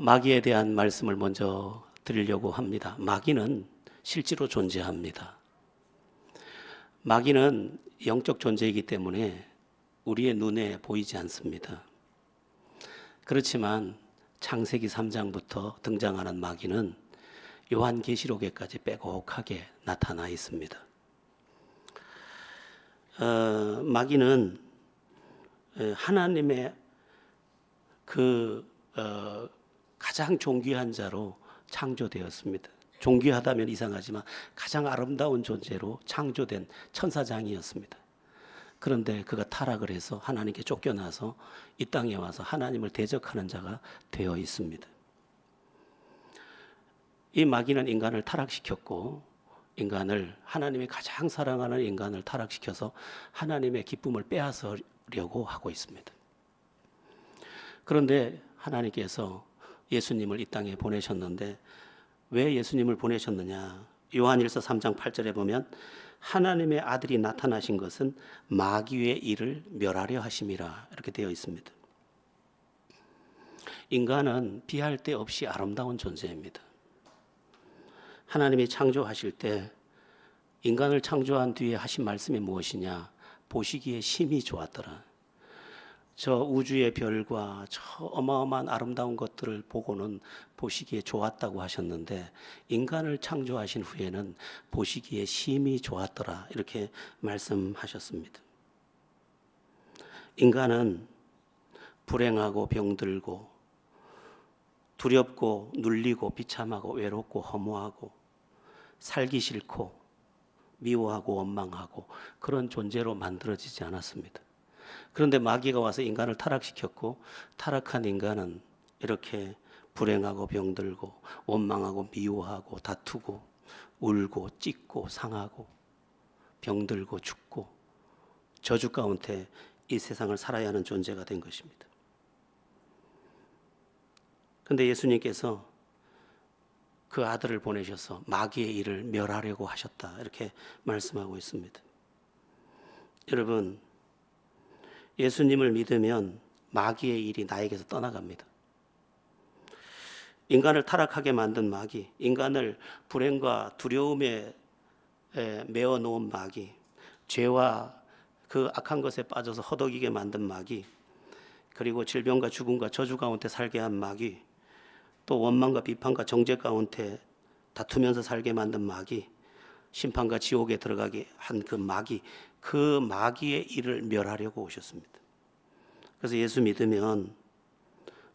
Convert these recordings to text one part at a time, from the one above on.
마귀에 대한 말씀을 먼저 드리려고 합니다. 마귀는 실제로 존재합니다. 마귀는 영적 존재이기 때문에 우리의 눈에 보이지 않습니다. 그렇지만 창세기 3장부터 등장하는 마귀는 요한계시록에까지 빼곡하게 나타나 있습니다. 마귀는 하나님의 가장 존귀한 자로 창조되었습니다. 존귀하다면 이상하지만 가장 아름다운 존재로 창조된 천사장이었습니다. 그런데 그가 타락을 해서 하나님께 쫓겨나서 이 땅에 와서 하나님을 대적하는 자가 되어 있습니다. 이 마귀는 인간을 타락시켰고, 하나님이 가장 사랑하는 인간을 타락시켜서 하나님의 기쁨을 빼앗으려고 하고 있습니다. 그런데 하나님께서 예수님을 이 땅에 보내셨는데, 왜 예수님을 보내셨느냐? 요한일서 3장 8절에 보면 하나님의 아들이 나타나신 것은 마귀의 일을 멸하려 하심이라, 이렇게 되어 있습니다. 인간은 비할 데 없이 아름다운 존재입니다. 하나님이 창조하실 때 인간을 창조한 뒤에 하신 말씀이 무엇이냐? 보시기에 심히 좋았더라. 저 우주의 별과 저 어마어마한 아름다운 것들을 보고는 보시기에 좋았다고 하셨는데, 인간을 창조하신 후에는 보시기에 심히 좋았더라, 이렇게 말씀하셨습니다. 인간은 불행하고 병들고 두렵고 눌리고 비참하고 외롭고 허무하고 살기 싫고 미워하고 원망하고 그런 존재로 만들어지지 않았습니다. 그런데 마귀가 와서 인간을 타락시켰고, 타락한 인간은 이렇게 불행하고 병들고 원망하고 미워하고 다투고 울고 찢고 상하고 병들고 죽고 저주 가운데 이 세상을 살아야 하는 존재가 된 것입니다. 그런데 예수님께서 그 아들을 보내셔서 마귀의 일을 멸하려고 하셨다, 이렇게 말씀하고 있습니다. 여러분, 예수님을 믿으면 마귀의 일이 나에게서 떠나갑니다. 인간을 타락하게 만든 마귀, 인간을 불행과 두려움에 메어 놓은 마귀, 죄와 그 악한 것에 빠져서 허덕이게 만든 마귀, 그리고 질병과 죽음과 저주 가운데 살게 한 마귀, 또 원망과 비판과 정죄 가운데 다투면서 살게 만든 마귀, 심판과 지옥에 들어가게 한 그 마귀, 그 마귀의 일을 멸하려고 오셨습니다. 그래서 예수 믿으면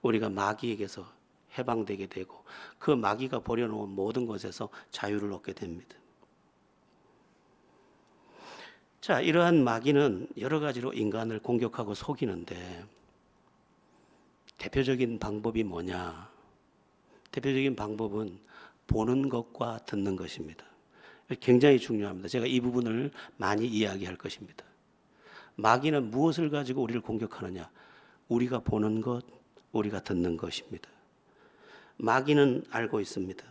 우리가 마귀에게서 해방되게 되고, 그 마귀가 버려놓은 모든 것에서 자유를 얻게 됩니다. 자, 이러한 마귀는 여러 가지로 인간을 공격하고 속이는데, 대표적인 방법이 뭐냐? 대표적인 방법은 보는 것과 듣는 것입니다. 굉장히 중요합니다. 제가 이 부분을 많이 이야기할 것입니다. 마귀는 무엇을 가지고 우리를 공격하느냐? 우리가 보는 것, 우리가 듣는 것입니다. 마귀는 알고 있습니다.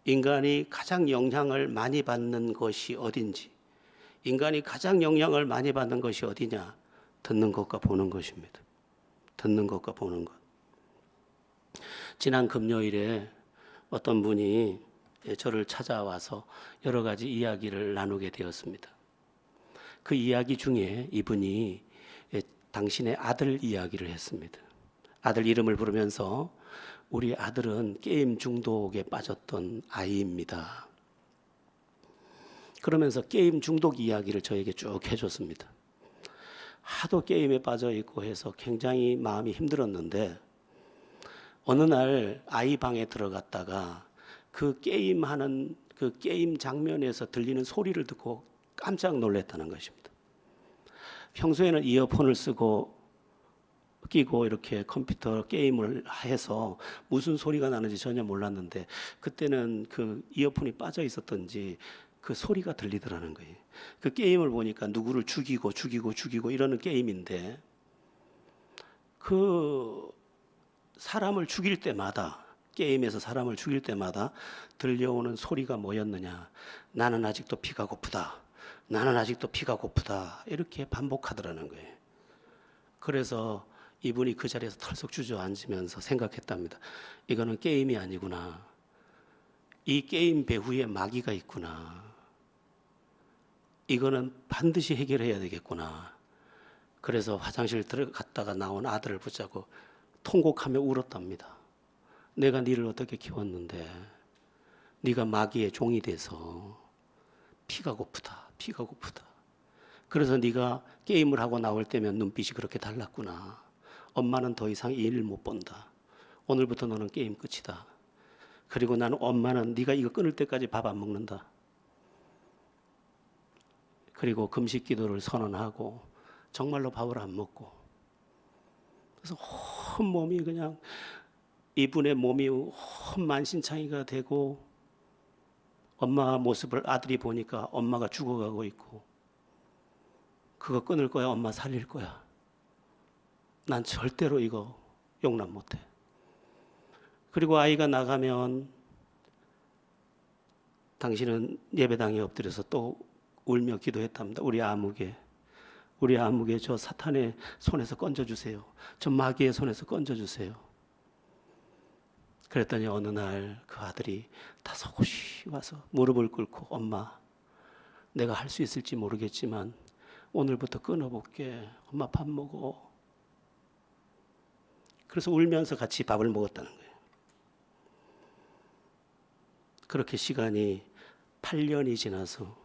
인간이 가장 영향을 많이 받는 것이 어딘지, 인간이 가장 영향을 많이 받는 것이 어디냐? 듣는 것과 보는 것입니다. 듣는 것과 보는 것. 지난 금요일에 어떤 분이 저를 찾아와서 여러 가지 이야기를 나누게 되었습니다. 그 이야기 중에 이분이 당신의 아들 이야기를 했습니다. 아들 이름을 부르면서 우리 아들은 게임 중독에 빠졌던 아이입니다. 그러면서 게임 중독 이야기를 저에게 쭉 해줬습니다. 하도 게임에 빠져 있고 해서 굉장히 마음이 힘들었는데, 어느 날 아이 방에 들어갔다가 그 게임하는 그 게임 장면에서 들리는 소리를 듣고 깜짝 놀랐다는 것입니다. 평소에는 이어폰을 끼고 이렇게 컴퓨터 게임을 해서 무슨 소리가 나는지 전혀 몰랐는데, 그때는 그 이어폰이 빠져 있었던지 그 소리가 들리더라는 거예요. 그 게임을 보니까 누구를 죽이고 이러는 게임인데, 그 사람을 죽일 때마다, 게임에서 사람을 죽일 때마다 들려오는 소리가 뭐였느냐? 나는 아직도 피가 고프다. 나는 아직도 피가 고프다. 이렇게 반복하더라는 거예요. 그래서 이분이 그 자리에서 털썩 주저앉으면서 생각했답니다. 이거는 게임이 아니구나. 이 게임 배후에 마귀가 있구나. 이거는 반드시 해결해야 되겠구나. 그래서 화장실 들어갔다가 나온 아들을 붙잡고 통곡하며 울었답니다. 내가 니를 어떻게 키웠는데 네가 마귀의 종이 돼서 피가 고프다. 피가 고프다. 그래서 네가 게임을 하고 나올 때면 눈빛이 그렇게 달랐구나. 엄마는 더 이상 이 일을 못 본다. 오늘부터 너는 게임 끝이다. 그리고 나는 엄마는 네가 이거 끊을 때까지 밥 안 먹는다. 그리고 금식 기도를 선언하고 정말로 밥을 안 먹고, 그래서 온 몸이 그냥 이분의 몸이 만신창이가 되고, 엄마 모습을 아들이 보니까 엄마가 죽어가고 있고, 그거 끊을 거야, 엄마 살릴 거야. 난 절대로 이거 용납 못해. 그리고 아이가 나가면 당신은 예배당에 엎드려서 또 울며 기도했답니다. 우리 아무개 저 사탄의 손에서 건져주세요. 저 마귀의 손에서 건져주세요. 그랬더니 어느 날 그 아들이 다소곳이 와서 무릎을 꿇고, 엄마, 내가 할 수 있을지 모르겠지만 오늘부터 끊어볼게. 엄마 밥 먹어. 그래서 울면서 같이 밥을 먹었다는 거예요. 그렇게 시간이 8년이 지나서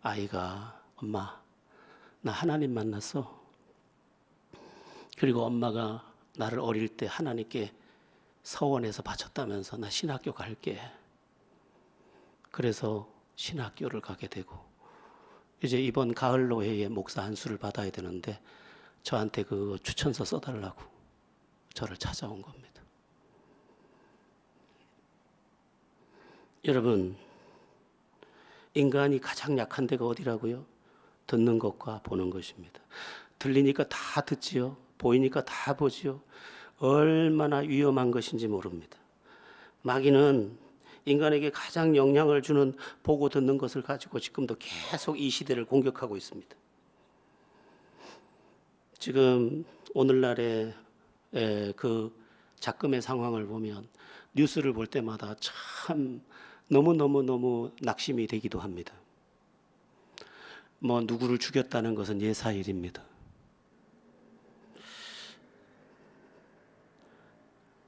아이가, 엄마, 나 하나님 만났어. 그리고 엄마가 나를 어릴 때 하나님께 서원해서 바쳤다면서 나 신학교 갈게. 그래서 신학교를 가게 되고, 이제 이번 가을 노회에 목사 안수를 받아야 되는데 저한테 그 추천서 써달라고 저를 찾아온 겁니다. 여러분, 인간이 가장 약한 데가 어디라고요? 듣는 것과 보는 것입니다. 들리니까 다 듣지요. 보이니까 다 보지요. 얼마나 위험한 것인지 모릅니다. 마귀는 인간에게 가장 영향을 주는 보고 듣는 것을 가지고 지금도 계속 이 시대를 공격하고 있습니다. 지금 오늘날의 그 작금의 상황을 보면 뉴스를 볼 때마다 참 너무 낙심이 되기도 합니다. 뭐 누구를 죽였다는 것은 예사일입니다.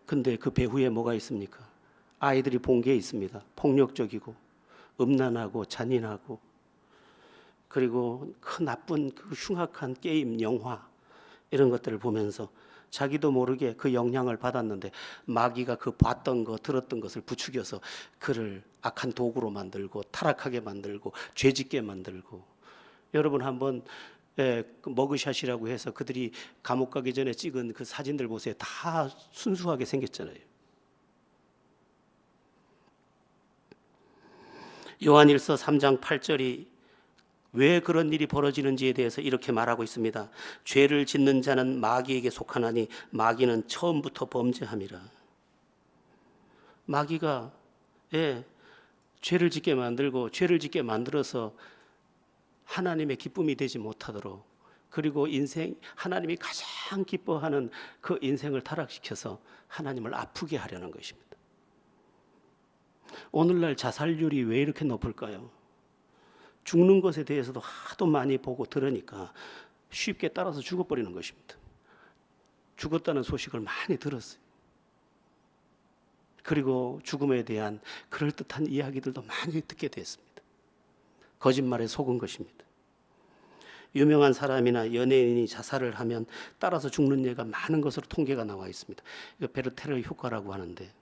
근데 그 배후에 뭐가 있습니까? 아이들이 본 게 있습니다. 폭력적이고 음란하고 잔인하고, 그리고 그 나쁜 그 흉악한 게임, 영화 이런 것들을 보면서 자기도 모르게 그 영향을 받았는데 마귀가 그 봤던 거 들었던 것을 부추겨서 그를 악한 도구로 만들고 타락하게 만들고 죄짓게 만들고. 여러분 한번 머그샷이라고 해서 그들이 감옥 가기 전에 찍은 그 사진들 보세요. 다 순수하게 생겼잖아요. 요한일서 3장 8절이 왜 그런 일이 벌어지는지에 대해서 이렇게 말하고 있습니다. 죄를 짓는 자는 마귀에게 속하나니 마귀는 처음부터 범죄함이라. 마귀가 죄를 짓게 만들고 죄를 짓게 만들어서 하나님의 기쁨이 되지 못하도록, 그리고 하나님이 가장 기뻐하는 그 인생을 타락시켜서 하나님을 아프게 하려는 것입니다. 오늘날 자살률이 왜 이렇게 높을까요? 죽는 것에 대해서도 하도 많이 보고 들으니까 쉽게 따라서 죽어버리는 것입니다. 죽었다는 소식을 많이 들었어요. 그리고 죽음에 대한 그럴듯한 이야기들도 많이 듣게 됐습니다. 거짓말에 속은 것입니다. 유명한 사람이나 연예인이 자살을 하면 따라서 죽는 예가 많은 것으로 통계가 나와 있습니다. 이거 베르테르 효과라고 하는데,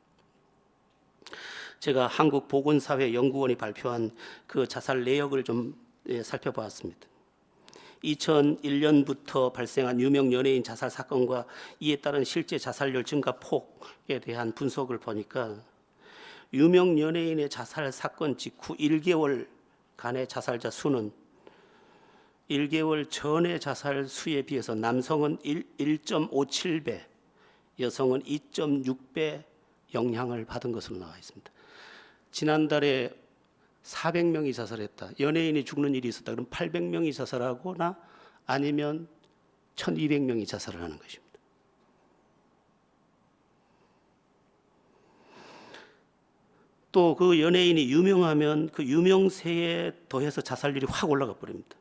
제가 한국보건사회연구원이 발표한 그 자살 내역을 좀 살펴보았습니다. 2001년부터 발생한 유명 연예인 자살 사건과 이에 따른 실제 자살률 증가 폭에 대한 분석을 보니까, 유명 연예인의 자살 사건 직후 1개월간의 자살자 수는 1개월 전의 자살 수에 비해서 남성은 1.57배, 여성은 2.6배 영향을 받은 것으로 나와 있습니다. 지난달에 400명이 자살했다. 연예인이 죽는 일이 있었다. 그럼 800명이 자살하거나 아니면 1200명이 자살을 하는 것입니다. 또 그 연예인이 유명하면 그 유명세에 더해서 자살률이 확 올라가 버립니다.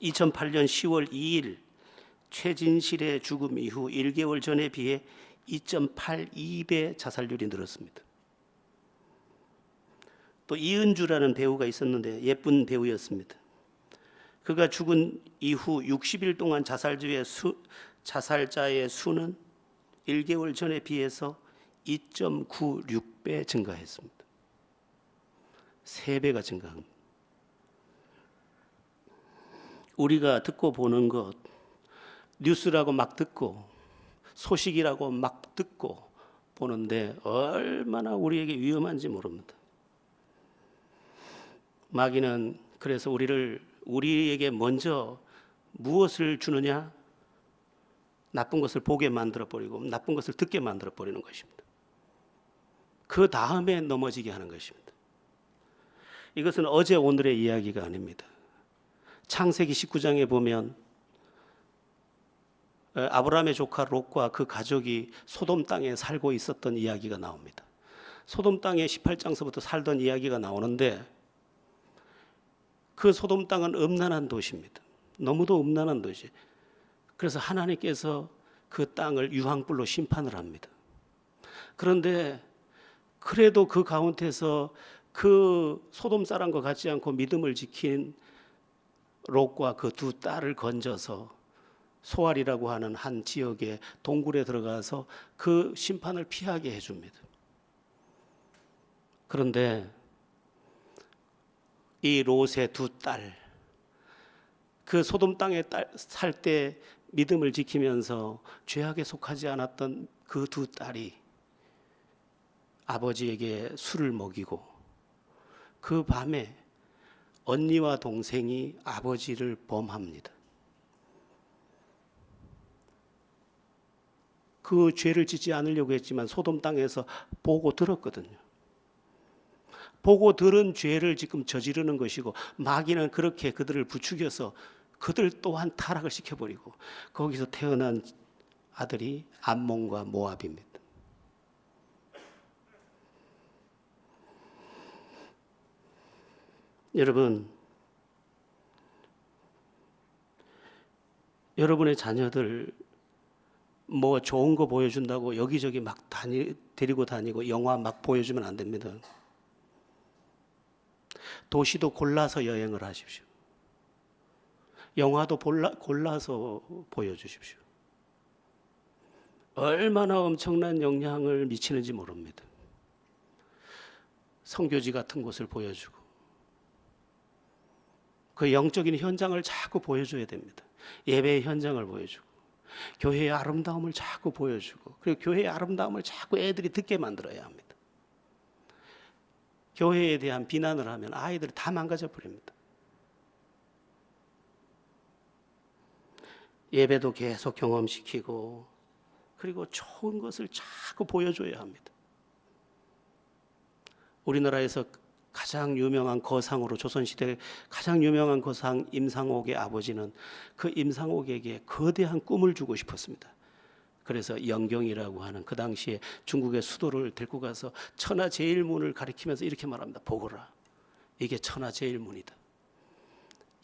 2008년 10월 2일 최진실의 죽음 이후 1개월 전에 비해 2.82배 자살률이 늘었습니다. 또 이은주라는 배우가 있었는데 예쁜 배우였습니다. 그가 죽은 이후 60일 동안 자살자의 수는 1개월 전에 비해서 2.96배 증가했습니다. 3배가 증가합니다. 우리가 듣고 보는 것, 뉴스라고 막 듣고 소식이라고 막 듣고 보는데 얼마나 우리에게 위험한지 모릅니다. 마귀는 그래서 우리에게 먼저 무엇을 주느냐? 나쁜 것을 보게 만들어버리고 나쁜 것을 듣게 만들어버리는 것입니다. 그 다음에 넘어지게 하는 것입니다. 이것은 어제 오늘의 이야기가 아닙니다. 창세기 19장에 보면 아브라함의 조카 롯과 그 가족이 소돔 땅에 살고 있었던 이야기가 나옵니다. 소돔 땅에 18장서부터 살던 이야기가 나오는데 그 소돔 땅은 음란한 도시입니다. 너무도 음란한 도시. 그래서 하나님께서 그 땅을 유황불로 심판을 합니다. 그런데 그래도 그 가운데서 그 소돔 사람과 같지 않고 믿음을 지킨 롯과 그 두 딸을 건져서 소알이라고 하는 한 지역의 동굴에 들어가서 그 심판을 피하게 해줍니다. 그런데 이 롯의 두 딸, 그 소돔 땅에 살 때 믿음을 지키면서 죄악에 속하지 않았던 그 두 딸이 아버지에게 술을 먹이고 그 밤에 언니와 동생이 아버지를 범합니다. 그 죄를 짓지 않으려고 했지만 소돔 땅에서 보고 들었거든요. 보고 들은 죄를 지금 저지르는 것이고 마귀는 그렇게 그들을 부추겨서 그들 또한 타락을 시켜버리고 거기서 태어난 아들이 암몬과 모압입니다. 여러분, 여러분의 자녀들 뭐 좋은 거 보여준다고 여기저기 막 데리고 다니고 영화 막 보여주면 안 됩니다. 도시도 골라서 여행을 하십시오. 영화도 골라서 보여주십시오. 얼마나 엄청난 영향을 미치는지 모릅니다. 선교지 같은 곳을 보여주고 그 영적인 현장을 자꾸 보여줘야 됩니다. 예배의 현장을 보여주고 교회의 아름다움을 자꾸 보여주고 그리고 교회의 아름다움을 자꾸 애들이 듣게 만들어야 합니다. 교회에 대한 비난을 하면 아이들이 다 망가져 버립니다. 예배도 계속 경험시키고 그리고 좋은 것을 자꾸 보여줘야 합니다. 우리나라에서 가장 유명한 거상으로 조선시대 가장 유명한 거상 임상옥의 아버지는 그 임상옥에게 거대한 꿈을 주고 싶었습니다. 그래서 영경이라고 하는 그 당시에 중국의 수도를 데리고 가서 천하제일문을 가리키면서 이렇게 말합니다. 보거라, 이게 천하제일문이다.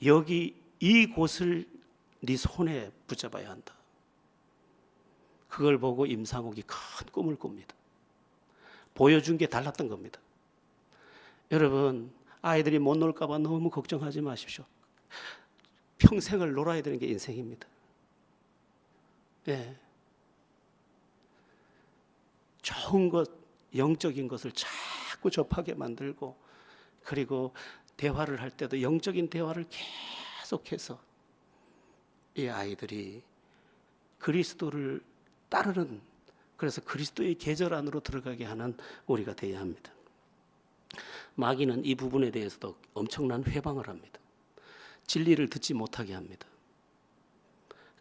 여기 이곳을 네 손에 붙잡아야 한다. 그걸 보고 임상옥이 큰 꿈을 꿉니다. 보여준 게 달랐던 겁니다. 여러분, 아이들이 못 놀까 봐 너무 걱정하지 마십시오. 평생을 놀아야 되는 게 인생입니다. 예. 좋은 것, 영적인 것을 자꾸 접하게 만들고 그리고 대화를 할 때도 영적인 대화를 계속해서 이 아이들이 그리스도를 따르는, 그래서 그리스도의 계절 안으로 들어가게 하는 우리가 되어야 합니다. 마귀는 이 부분에 대해서도 엄청난 회방을 합니다. 진리를 듣지 못하게 합니다.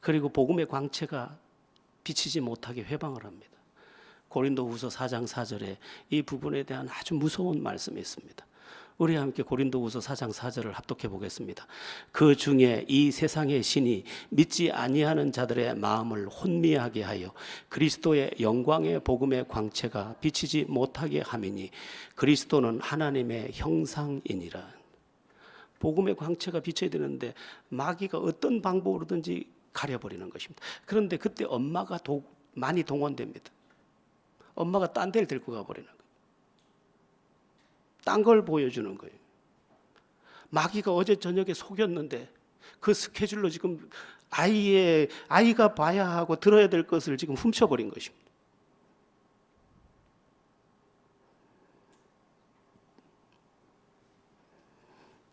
그리고 복음의 광채가 비치지 못하게 회방을 합니다. 고린도후서 4장 4절에 이 부분에 대한 아주 무서운 말씀이 있습니다. 우리 함께 고린도후서 4장 4절을 합독해 보겠습니다. 그 중에 이 세상의 신이 믿지 아니하는 자들의 마음을 혼미하게 하여 그리스도의 영광의 복음의 광채가 비치지 못하게 함이니 그리스도는 하나님의 형상이니라. 복음의 광채가 비쳐야 되는데 마귀가 어떤 방법으로든지 가려버리는 것입니다. 그런데 그때 엄마가 많이 동원됩니다. 엄마가 딴 데를 데리고 가버리는 거예요. 딴 걸 보여주는 거예요. 마귀가 어제 저녁에 속였는데 그 스케줄로 지금 아이가 봐야 하고 들어야 될 것을 지금 훔쳐버린 것입니다.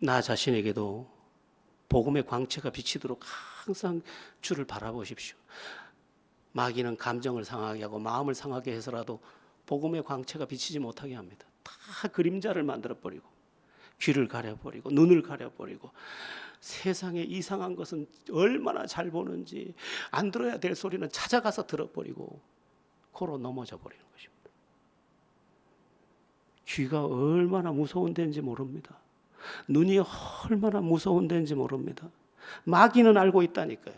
나 자신에게도 복음의 광채가 비치도록 항상 주를 바라보십시오. 마귀는 감정을 상하게 하고 마음을 상하게 해서라도 복음의 광채가 비치지 못하게 합니다. 다 그림자를 만들어버리고 귀를 가려버리고 눈을 가려버리고 세상에 이상한 것은 얼마나 잘 보는지 안 들어야 될 소리는 찾아가서 들어버리고 코로 넘어져 버리는 것입니다. 귀가 얼마나 무서운 데인지 모릅니다. 눈이 얼마나 무서운 데인지 모릅니다. 마귀는 알고 있다니까요.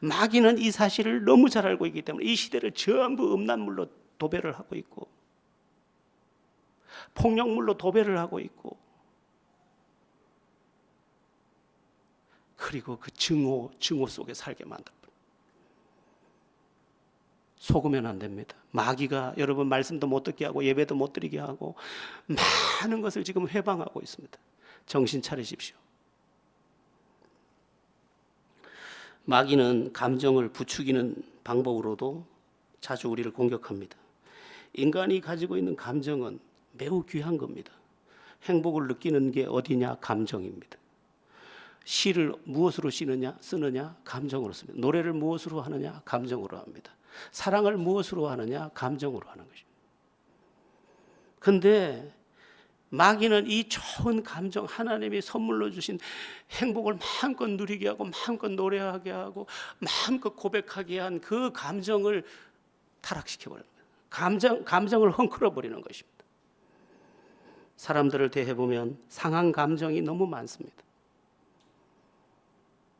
마귀는 이 사실을 너무 잘 알고 있기 때문에 이 시대를 전부 음란물로 도배를 하고 있고 폭력물로 도배를 하고 있고 그리고 그 증오 속에 살게 만들어요. 속으면 안 됩니다. 마귀가 여러분 말씀도 못 듣게 하고 예배도 못 드리게 하고 많은 것을 지금 회방하고 있습니다. 정신 차리십시오. 마귀는 감정을 부추기는 방법으로도 자주 우리를 공격합니다. 인간이 가지고 있는 감정은 매우 귀한 겁니다. 행복을 느끼는 게 어디냐? 감정입니다. 시를 무엇으로 쓰느냐? 감정으로 씁니다. 노래를 무엇으로 하느냐? 감정으로 합니다. 사랑을 무엇으로 하느냐? 감정으로 하는 것입니다. 그런데 마귀는 이 좋은 감정, 하나님이 선물로 주신 행복을 마음껏 누리게 하고 마음껏 노래하게 하고 마음껏 고백하게 한 그 감정을 타락시켜버리는 거예요. 감정을 헝클어버리는 것입니다. 사람들을 대해보면 상한 감정이 너무 많습니다.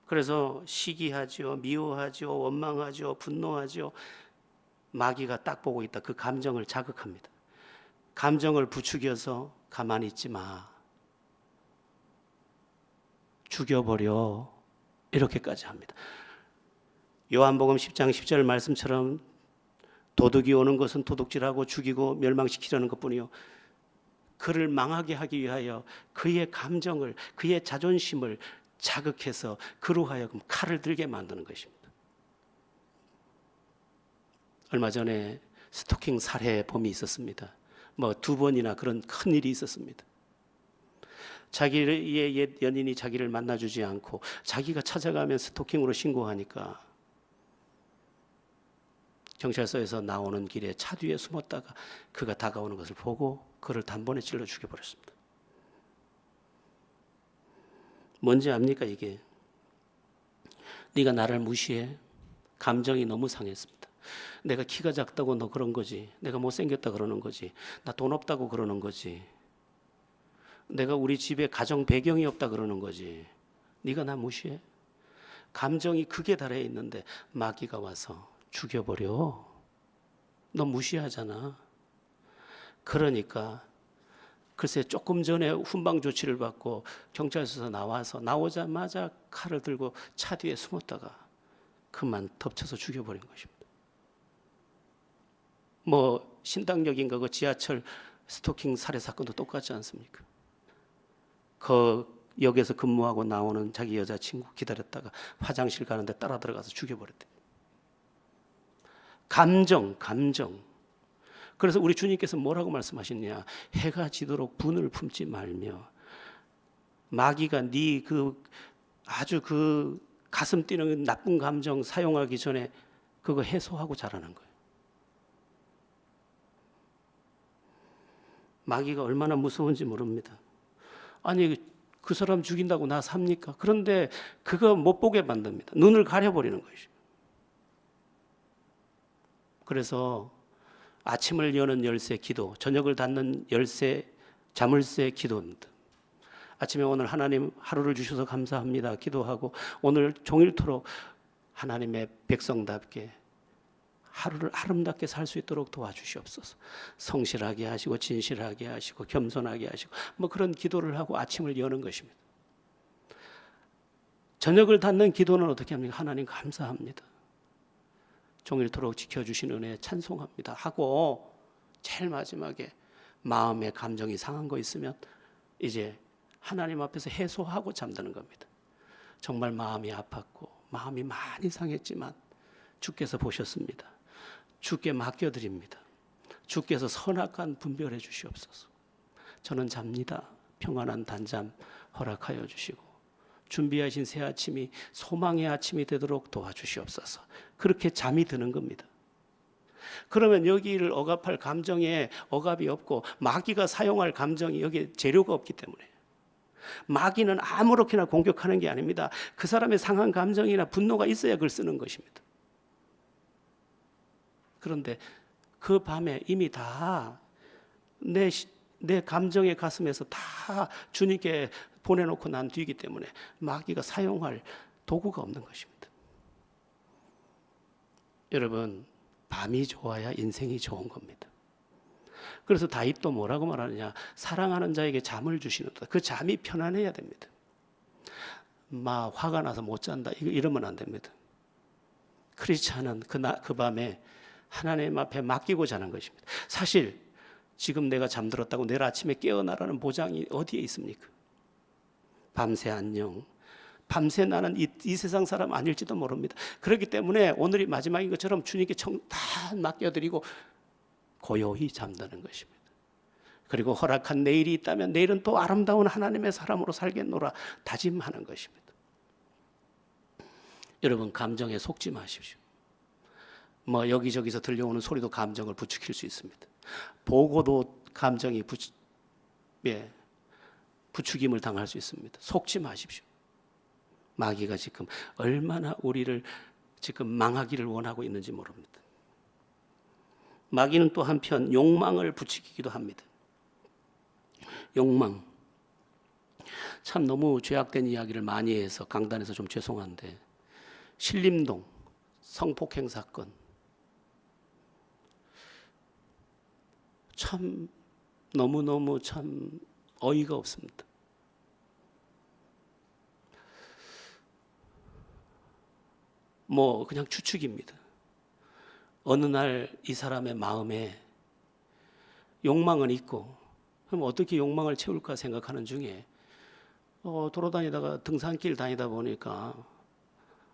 그래서 시기하죠, 미워하죠, 원망하죠, 분노하죠. 마귀가 딱 보고 있다. 그 감정을 자극합니다. 감정을 부추겨서 가만히 있지 마. 죽여버려. 이렇게까지 합니다. 요한복음 10장 10절 말씀처럼 도둑이 오는 것은 도둑질하고 죽이고 멸망시키려는 것뿐이요. 그를 망하게 하기 위하여 그의 감정을, 그의 자존심을 자극해서 그로 하여금 칼을 들게 만드는 것입니다. 얼마 전에 스토킹 살해범이 있었습니다. 2번이나 그런 큰 일이 있었습니다. 자기의 옛 연인이 자기를 만나주지 않고 자기가 찾아가면 스토킹으로 신고하니까 경찰서에서 나오는 길에 차 뒤에 숨었다가 그가 다가오는 것을 보고 그를 단번에 찔러 죽여버렸습니다. 뭔지 압니까 이게? 네가 나를 무시해? 감정이 너무 상했습니다. 내가 키가 작다고 너 그런 거지. 내가 못생겼다 그러는 거지. 나 돈 없다고 그러는 거지. 내가 우리 집에 가정 배경이 없다 그러는 거지. 네가 나 무시해? 감정이 극에 달해 있는데 마귀가 와서 죽여버려. 너 무시하잖아. 그러니까 글쎄 조금 전에 훈방 조치를 받고 경찰서에서 나오자마자 칼을 들고 차 뒤에 숨었다가 그만 덮쳐서 죽여버린 것입니다. 신당역인가 그 지하철 스토킹 살해 사건도 똑같지 않습니까? 그 역에서 근무하고 나오는 자기 여자친구 기다렸다가 화장실 가는데 따라 들어가서 죽여버렸대. 감정. 그래서 우리 주님께서 뭐라고 말씀하셨냐? 해가 지도록 분을 품지 말며 마귀가 네 아주 가슴 뛰는 나쁜 감정 사용하기 전에 그거 해소하고 자라는 거예요. 마귀가 얼마나 무서운지 모릅니다. 아니 그 사람 죽인다고 나 삽니까? 그런데 그거 못 보게 만듭니다. 눈을 가려버리는 것이죠. 그래서 아침을 여는 열쇠 기도, 저녁을 닫는 열쇠 자물쇠 기도입니다. 아침에 오늘 하나님 하루를 주셔서 감사합니다 기도하고 오늘 종일토록 하나님의 백성답게 하루를 아름답게 살 수 있도록 도와주시옵소서. 성실하게 하시고 진실하게 하시고 겸손하게 하시고 뭐 그런 기도를 하고 아침을 여는 것입니다. 저녁을 닫는 기도는 어떻게 합니까? 하나님 감사합니다. 종일토록 지켜주신 은혜 찬송합니다 하고 제일 마지막에 마음의 감정이 상한 거 있으면 이제 하나님 앞에서 해소하고 잠드는 겁니다. 정말 마음이 아팠고 마음이 많이 상했지만 주께서 보셨습니다. 주께 맡겨드립니다. 주께서 선악한 분별해 주시옵소서. 저는 잡니다. 평안한 단잠 허락하여 주시고 준비하신 새 아침이 소망의 아침이 되도록 도와주시옵소서. 그렇게 잠이 드는 겁니다. 그러면 여기를 억압할 감정에 억압이 없고 마귀가 사용할 감정이 여기에 재료가 없기 때문에 마귀는 아무렇게나 공격하는 게 아닙니다. 그 사람의 상한 감정이나 분노가 있어야 그걸 쓰는 것입니다. 그런데 그 밤에 이미 다 내 감정의 가슴에서 다 주님께 보내놓고 난 뒤이기 때문에 마귀가 사용할 도구가 없는 것입니다. 여러분, 밤이 좋아야 인생이 좋은 겁니다. 그래서 다윗도 뭐라고 말하느냐? 사랑하는 자에게 잠을 주시는다. 그 잠이 편안해야 됩니다. 막 화가 나서 못 잔다. 이러면 안 됩니다. 크리스찬은 그 밤에 하나님 앞에 맡기고 자는 것입니다. 사실 지금 내가 잠들었다고 내일 아침에 깨어나라는 보장이 어디에 있습니까? 밤새 안녕. 밤새 나는 이 세상 사람 아닐지도 모릅니다. 그렇기 때문에 오늘이 마지막인 것처럼 주님께 다 맡겨드리고 고요히 잠드는 것입니다. 그리고 허락한 내일이 있다면 내일은 또 아름다운 하나님의 사람으로 살겠노라 다짐하는 것입니다. 여러분, 감정에 속지 마십시오. 뭐 여기저기서 들려오는 소리도 감정을 부추길 수 있습니다. 보고도 감정이 부추김을 당할 수 있습니다. 속지 마십시오. 마귀가 지금 얼마나 우리를 지금 망하기를 원하고 있는지 모릅니다. 마귀는 또 한편 욕망을 부추기기도 합니다. 욕망. 참 너무 죄악된 이야기를 많이 해서 강단에서 좀 죄송한데 신림동 성폭행 사건 참 너무너무 참 어이가 없습니다. 뭐 그냥 추측입니다. 어느 날 이 사람의 마음에 욕망은 있고 그럼 어떻게 욕망을 채울까 생각하는 중에 돌아다니다가 등산길 다니다 보니까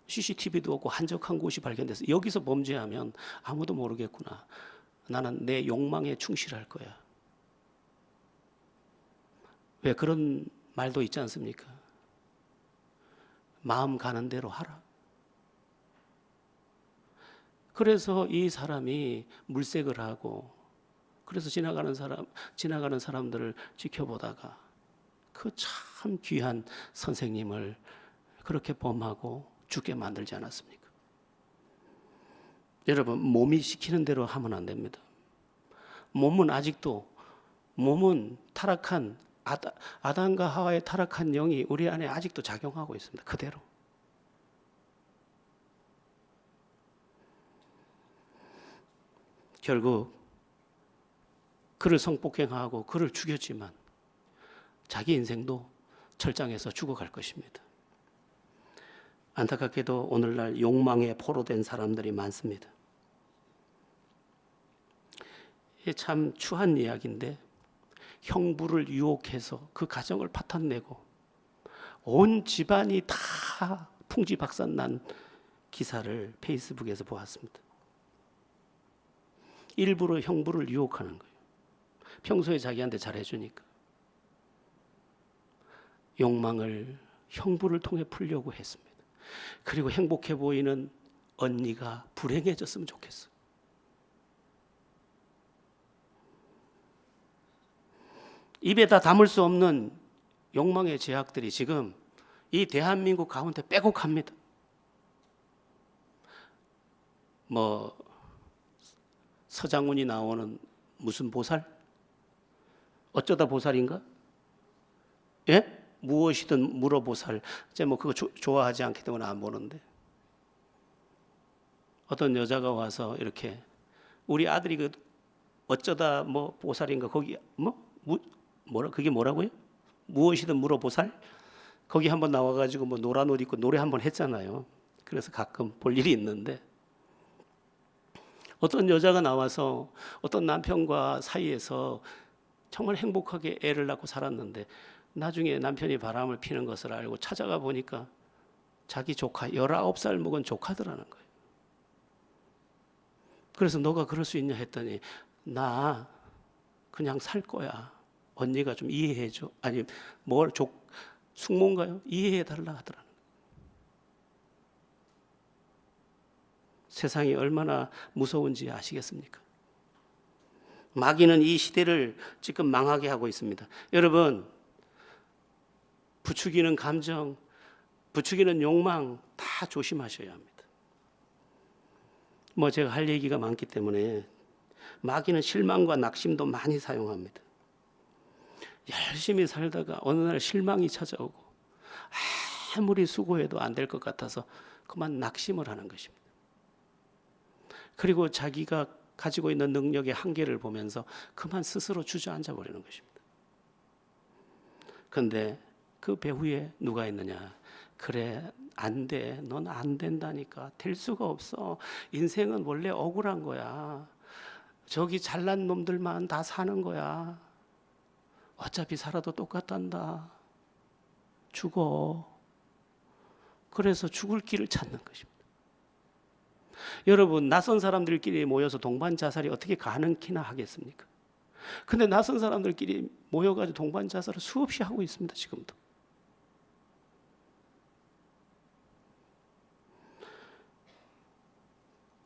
CCTV도 없고 한적한 곳이 발견돼서 여기서 범죄하면 아무도 모르겠구나. 나는 내 욕망에 충실할 거야. 왜 그런 말도 있지 않습니까? 마음 가는 대로 하라. 그래서 이 사람이 물색을 하고 그래서 지나가는 사람들을 지켜보다가 그 참 귀한 선생님을 그렇게 범하고 죽게 만들지 않았습니까? 여러분, 몸이 시키는 대로 하면 안 됩니다. 몸은 타락한 아담과 하와의 타락한 영이 우리 안에 아직도 작용하고 있습니다. 그대로. 결국 그를 성폭행하고 그를 죽였지만 자기 인생도 철장에서 죽어갈 것입니다. 안타깝게도 오늘날 욕망에 포로된 사람들이 많습니다. 이게 참 추한 이야기인데 형부를 유혹해서 그 가정을 파탄내고 온 집안이 다 풍지박산난 기사를 페이스북에서 보았습니다. 일부러 형부를 유혹하는 거예요. 평소에 자기한테 잘해주니까. 욕망을 형부를 통해 풀려고 했습니다. 그리고 행복해 보이는 언니가 불행해졌으면 좋겠어요. 입에다 담을 수 없는 욕망의 제약들이 지금 이 대한민국 가운데 빼곡합니다. 서장훈이 나오는 무슨 보살? 어쩌다 보살인가? 예? 무엇이든 물어보살. 이제 뭐 그거 좋아하지 않기 때문에 안 보는데. 어떤 여자가 와서 이렇게 우리 아들이 그 어쩌다 뭐 보살인가 거기 뭐라 그게 뭐라고요? 무엇이든 물어보살? 거기 한번 나와가지고 뭐 노란 옷 입고 노래 한번 했잖아요. 그래서 가끔 볼 일이 있는데 어떤 여자가 나와서 어떤 남편과 사이에서 정말 행복하게 애를 낳고 살았는데 나중에 남편이 바람을 피는 것을 알고 찾아가 보니까 자기 조카 19살 먹은 조카더라는 거예요. 그래서 너가 그럴 수 있냐 했더니 나 그냥 살 거야. 언니가 좀 이해해 줘. 아니 숙모인가요? 이해해 달라 하더라는 거예요. 세상이 얼마나 무서운지 아시겠습니까? 마귀는 이 시대를 지금 망하게 하고 있습니다. 여러분, 부추기는 감정, 부추기는 욕망 다 조심하셔야 합니다. 뭐 제가 할 얘기가 많기 때문에 마귀는 실망과 낙심도 많이 사용합니다. 열심히 살다가 어느 날 실망이 찾아오고 아무리 수고해도 안 될 것 같아서 그만 낙심을 하는 것입니다. 그리고 자기가 가지고 있는 능력의 한계를 보면서 그만 스스로 주저앉아 버리는 것입니다. 그런데 그 배후에 누가 있느냐? 그래, 안 돼. 넌 안 된다니까. 될 수가 없어. 인생은 원래 억울한 거야. 저기 잘난 놈들만 다 사는 거야. 어차피 살아도 똑같단다. 죽어. 그래서 죽을 길을 찾는 것입니다. 여러분, 낯선 사람들끼리 모여서 동반 자살이 어떻게 가능키나 하겠습니까? 근데 낯선 사람들끼리 모여가지고 동반 자살을 수없이 하고 있습니다. 지금도.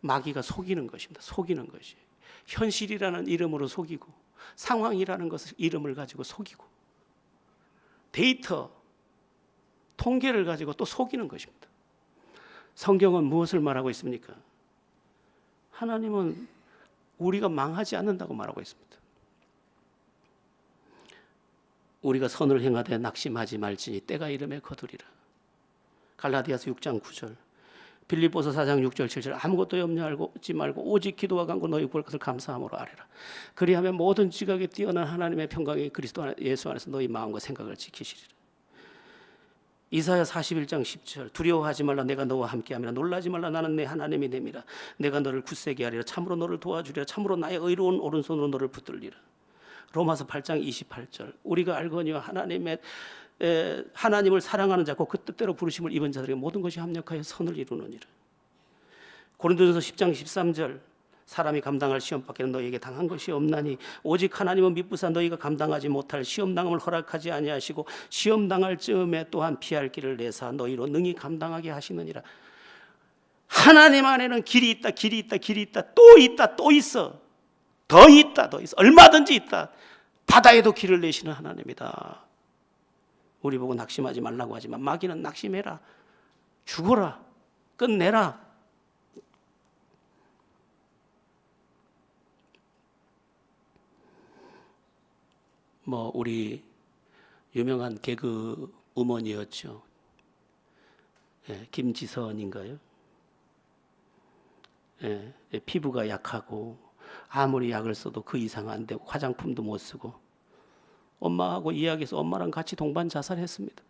마귀가 속이는 것입니다. 속이는 것이. 현실이라는 이름으로 속이고 상황이라는 것을 이름을 가지고 속이고 데이터, 통계를 가지고 또 속이는 것입니다. 성경은 무엇을 말하고 있습니까? 하나님은 우리가 망하지 않는다고 말하고 있습니다. 우리가 선을 행하되 낙심하지 말지니 때가 이름에 거두리라. 갈라디아서 6장 9절, 빌립보서 4장 6절 7절, 아무것도 염려하지 말고 오직 기도와 간구 너희 구할 것을 감사함으로 아뢰라. 그리하면 모든 지각에 뛰어난 하나님의 평강이 그리스도 예수 안에서 너희 마음과 생각을 지키시리라. 이사야 41장 10절, 두려워하지 말라 내가 너와 함께함이라. 놀라지 말라 나는 내 하나님이 됨이라. 내가 너를 굳세게 하리라. 참으로 너를 도와주리라. 참으로 나의 의로운 오른손으로 너를 붙들리라. 로마서 8장 28절, 우리가 알거니와 하나님을 사랑하는 자고 그 뜻대로 부르심을 입은 자들에게 모든 것이 합력하여 선을 이루느니라. 고린도전서 10장 13절, 사람이 감당할 시험 밖에는 너희에게 당한 것이 없나니 오직 하나님은 미쁘사 너희가 감당하지 못할 시험 당함을 허락하지 아니하시고 시험 당할 즈음에 또한 피할 길을 내사 너희로 능히 감당하게 하시느니라. 하나님 안에는 길이 있다, 길이 있다, 길이 있다, 또 있다, 또 있어, 더 있다, 더 있어, 얼마든지 있다. 바다에도 길을 내시는 하나님이다. 우리 보고 낙심하지 말라고 하지만 마귀는 낙심해라, 죽어라, 끝내라. 뭐 우리 유명한 개그 우먼이었죠. 김지선인가요? 피부가 약하고 아무리 약을 써도 그 이상 안 되고 화장품도 못 쓰고 엄마하고 이야기해서 엄마랑 같이 동반 자살했습니다.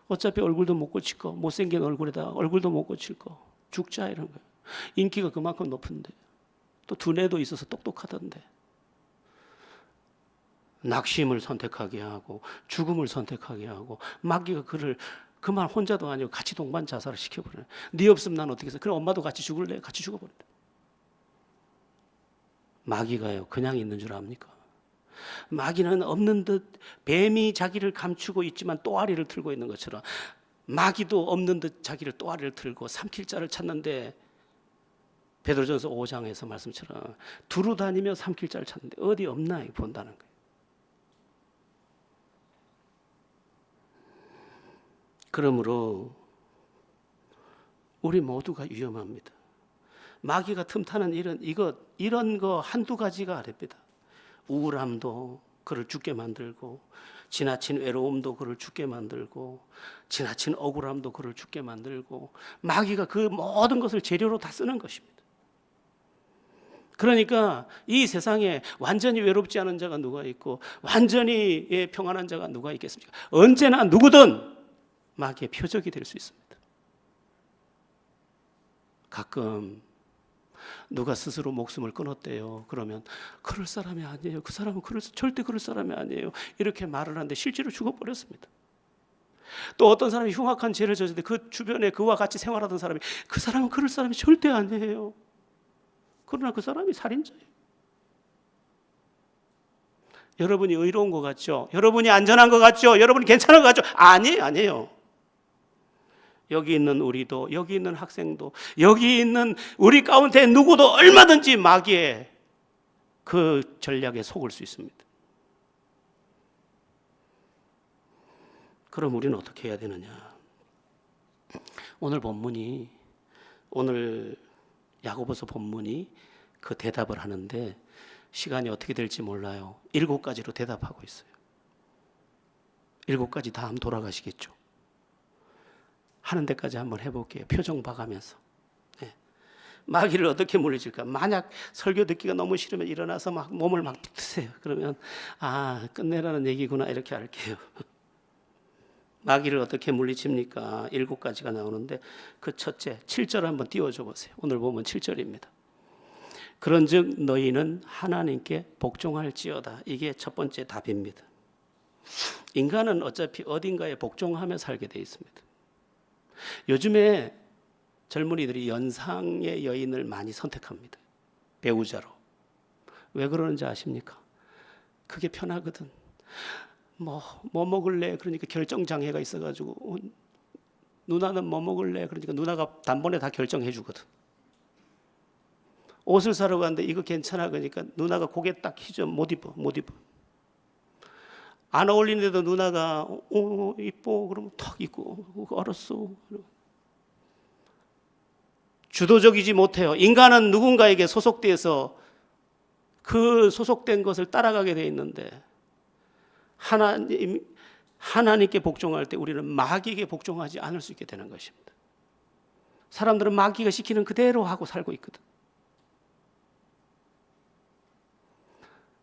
어차피 얼굴도 못 고칠 거, 못생긴 얼굴에다 얼굴도 못 고칠 거, 죽자 이런 거예요. 인기가 그만큼 높은데 또 두뇌도 있어서 똑똑하던데 낙심을 선택하게 하고 죽음을 선택하게 하고 마귀가 그를 그만 혼자도 아니고 같이 동반 자살을 시켜버려요. 네 없으면 난 어떻게 해서 그럼 엄마도 같이 죽을래? 같이 죽어버린다. 마귀가요 그냥 있는 줄 압니까? 마귀는 없는 듯 뱀이 자기를 감추고 있지만 또아리를 틀고 있는 것처럼 마귀도 없는 듯 자기를 또아리를 틀고 삼킬 자를 찾는데 베드로전서 5장에서 말씀처럼 두루 다니며 삼킬 자를 찾는데 어디 없나 본다는 거예요. 그러므로 우리 모두가 위험합니다. 마귀가 틈타는 일은 이런 거 한두 가지가 아닙니다. 우울함도 그를 죽게 만들고, 지나친 외로움도 그를 죽게 만들고, 지나친 억울함도 그를 죽게 만들고, 마귀가 그 모든 것을 재료로 다 쓰는 것입니다. 그러니까 이 세상에 완전히 외롭지 않은 자가 누가 있고 완전히 평안한 자가 누가 있겠습니까? 언제나 누구든 마귀의 표적이 될 수 있습니다. 가끔 누가 스스로 목숨을 끊었대요. 그러면 그럴 사람이 아니에요. 그 사람은 절대 그럴 사람이 아니에요. 이렇게 말을 하는데 실제로 죽어버렸습니다. 또 어떤 사람이 흉악한 죄를 저지르는데 그 주변에 그와 같이 생활하던 사람이 그 사람은 그럴 사람이 절대 아니에요. 그러나 그 사람이 살인자예요. 여러분이 의로운 것 같죠? 여러분이 안전한 것 같죠? 여러분이 괜찮은 것 같죠? 아니에요. 여기 있는 우리도, 여기 있는 학생도, 여기 있는 우리 가운데 누구도 얼마든지 마귀의 그 전략에 속을 수 있습니다. 그럼 우리는 어떻게 해야 되느냐? 오늘 야고보서 본문이 그 대답을 하는데 시간이 어떻게 될지 몰라요. 7가지로 대답하고 있어요. 7가지 다 한번 돌아가시겠죠? 하는 데까지 한번 해볼게요. 표정 봐가면서. 네. 마귀를 어떻게 물리칠까? 만약 설교 듣기가 너무 싫으면 일어나서 막 몸을 막 비트세요. 그러면 끝내라는 얘기구나 이렇게 할게요. 마귀를 어떻게 물리칩니까? 7가지가 나오는데 그 첫째 7절 한번 띄워줘 보세요. 오늘 보면 7절입니다. 그런즉 너희는 하나님께 복종할지어다. 이게 첫 번째 답입니다. 인간은 어차피 어딘가에 복종하며 살게 돼 있습니다. 요즘에 젊은이들이 연상의 여인을 많이 선택합니다. 배우자로. 왜 그러는지 아십니까? 그게 편하거든. 뭐 먹을래? 그러니까 결정장애가 있어가지고 누나는 뭐 먹을래? 그러니까 누나가 단번에 다 결정해 주거든. 옷을 사러 갔는데 이거 괜찮아? 그러니까 누나가 고개 딱 휘저 못 입어. 안 어울리는데도 누나가 이뻐 그러면 탁 입고 알았어. 주도적이지 못해요. 인간은 누군가에게 소속돼서 그 소속된 것을 따라가게 돼 있는데 하나님께 복종할 때 우리는 마귀에게 복종하지 않을 수 있게 되는 것입니다. 사람들은 마귀가 시키는 그대로 하고 살고 있거든.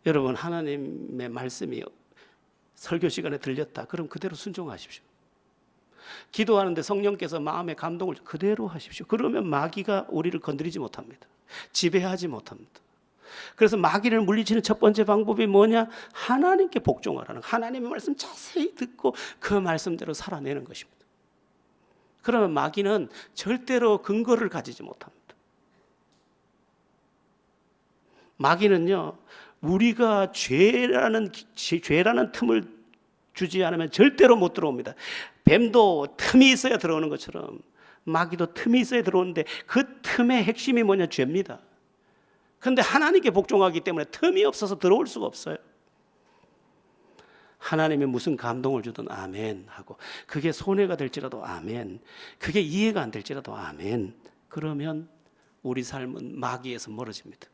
여러분, 하나님의 말씀이 설교 시간에 들렸다. 그럼 그대로 순종하십시오. 기도하는데 성령께서 마음의 감동을 그대로 하십시오. 그러면 마귀가 우리를 건드리지 못합니다. 지배하지 못합니다. 그래서 마귀를 물리치는 첫 번째 방법이 뭐냐? 하나님께 복종하라는, 하나님의 말씀 자세히 듣고 그 말씀대로 살아내는 것입니다. 그러면 마귀는 절대로 근거를 가지지 못합니다. 마귀는요, 우리가 죄라는 틈을 주지 않으면 절대로 못 들어옵니다. 뱀도 틈이 있어야 들어오는 것처럼 마귀도 틈이 있어야 들어오는데 그 틈의 핵심이 뭐냐? 죄입니다. 그런데 하나님께 복종하기 때문에 틈이 없어서 들어올 수가 없어요. 하나님이 무슨 감동을 주든 아멘 하고, 그게 손해가 될지라도 아멘, 그게 이해가 안 될지라도 아멘. 그러면 우리 삶은 마귀에서 멀어집니다.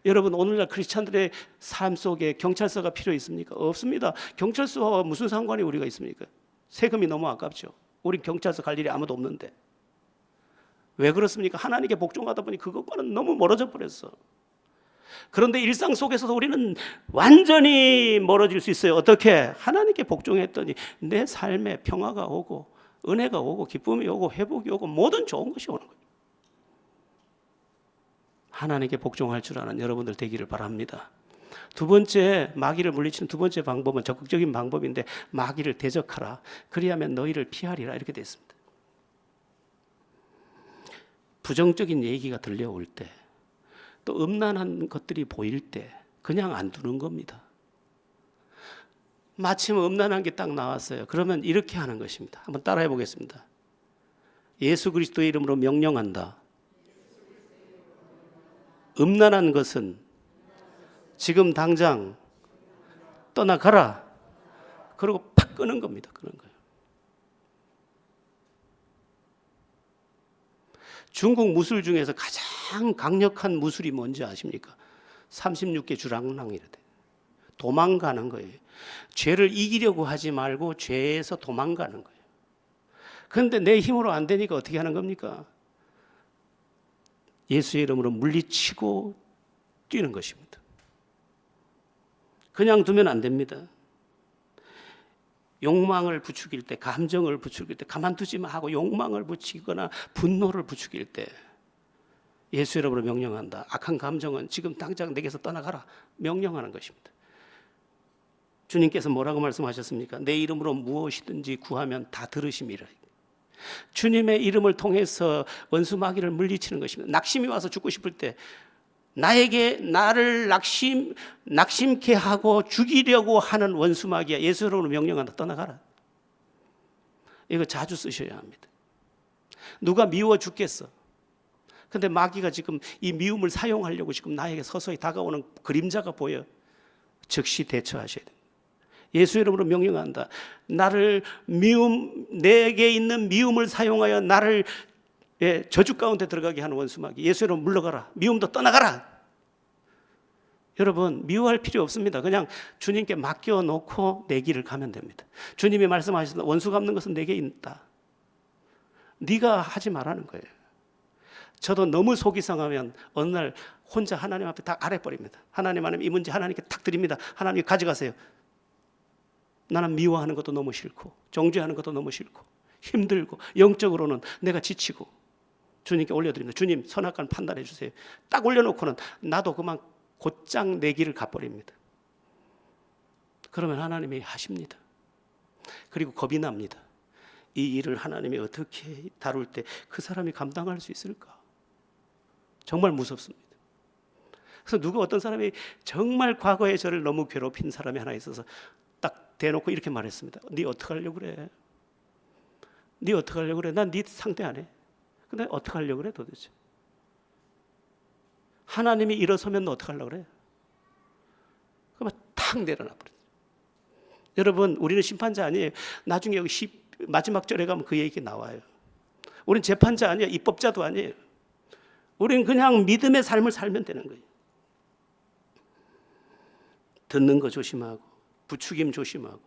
여러분, 오늘날 크리스찬들의 삶 속에 경찰서가 필요 있습니까? 없습니다. 경찰서와 무슨 상관이 우리가 있습니까? 세금이 너무 아깝죠. 우리 경찰서 갈 일이 아무도 없는데. 왜 그렇습니까? 하나님께 복종하다 보니 그것과는 너무 멀어져 버렸어. 그런데 일상 속에서도 우리는 완전히 멀어질 수 있어요. 어떻게? 하나님께 복종했더니 내 삶에 평화가 오고 은혜가 오고 기쁨이 오고 회복이 오고 모든 좋은 것이 오는 거예요. 하나님께 복종할 줄 아는 여러분들 되기를 바랍니다. 두 번째, 마귀를 물리치는 두 번째 방법은 적극적인 방법인데, 마귀를 대적하라. 그리하면 너희를 피하리라. 이렇게 되어 있습니다. 부정적인 얘기가 들려올 때, 또 음란한 것들이 보일 때 그냥 안 두는 겁니다. 마침 음란한 게 딱 나왔어요. 그러면 이렇게 하는 것입니다. 한번 따라해 보겠습니다. 예수 그리스도의 이름으로 명령한다. 음란한 것은 지금 당장 떠나가라. 그리고 팍 끄는 겁니다. 끄는 거예요. 중국 무술 중에서 가장 강력한 무술이 뭔지 아십니까? 36개 주랑랑이래. 도망가는 거예요. 죄를 이기려고 하지 말고 죄에서 도망가는 거예요. 그런데 내 힘으로 안 되니까 어떻게 하는 겁니까? 예수의 이름으로 물리치고 뛰는 것입니다. 그냥 두면 안 됩니다. 욕망을 부추길 때, 감정을 부추길 때 가만두지 마 하고 욕망을 부추기거나 분노를 부추길 때 예수 이름으로 명령한다. 악한 감정은 지금 당장 내게서 떠나가라. 명령하는 것입니다. 주님께서 뭐라고 말씀하셨습니까? 내 이름으로 무엇이든지 구하면 다 들으심이라. 주님의 이름을 통해서 원수 마귀를 물리치는 것입니다. 낙심이 와서 죽고 싶을 때 나를 낙심케 하고 죽이려고 하는 원수 마귀야. 예수 이름으로 명령한다. 떠나가라. 이거 자주 쓰셔야 합니다. 누가 미워 죽겠어. 근데 마귀가 지금 이 미움을 사용하려고 지금 나에게 서서히 다가오는 그림자가 보여. 즉시 대처하셔야 됩니다. 예수 이름으로 명령한다. 내게 있는 미움을 사용하여 나를 저주 가운데 들어가게 하는 원수 마귀. 예수 이름으로 물러가라. 미움도 떠나가라. 여러분, 미워할 필요 없습니다. 그냥 주님께 맡겨놓고 내 길을 가면 됩니다. 주님이 말씀하셨습니다. 원수 갚는 것은 내게 있다. 네가 하지 말라는 거예요. 저도 너무 속이 상하면 어느 날 혼자 하나님 앞에 다 아래버립니다. 하나님 이 문제 하나님께 탁 드립니다. 하나님 가져가세요. 나는 미워하는 것도 너무 싫고 정죄하는 것도 너무 싫고 힘들고 영적으로는 내가 지치고 주님께 올려드립니다. 주님 선악과는 판단해 주세요. 딱 올려놓고는 나도 그만 곧장 내 길을 가버립니다. 그러면 하나님이 하십니다. 그리고 겁이 납니다. 이 일을 하나님이 어떻게 다룰 때 그 사람이 감당할 수 있을까? 정말 무섭습니다. 그래서 어떤 사람이 정말 과거에 저를 너무 괴롭힌 사람이 하나 있어서 딱 대놓고 이렇게 말했습니다. 네 어떻게 하려고 그래? 네 어떻게 하려고 그래? 난 네 상대 안 해. 근데 어떻게 하려고 그래 도대체? 하나님이 일어서면 너 어떻게 하려고 그래? 그러면 탁 내려놔 버려요. 여러분, 우리는 심판자 아니에요. 나중에 여기 마지막 절에 가면 그 얘기 나와요. 우리는 재판자 아니에요. 입법자도 아니에요. 우리는 그냥 믿음의 삶을 살면 되는 거예요. 듣는 거 조심하고 부추김 조심하고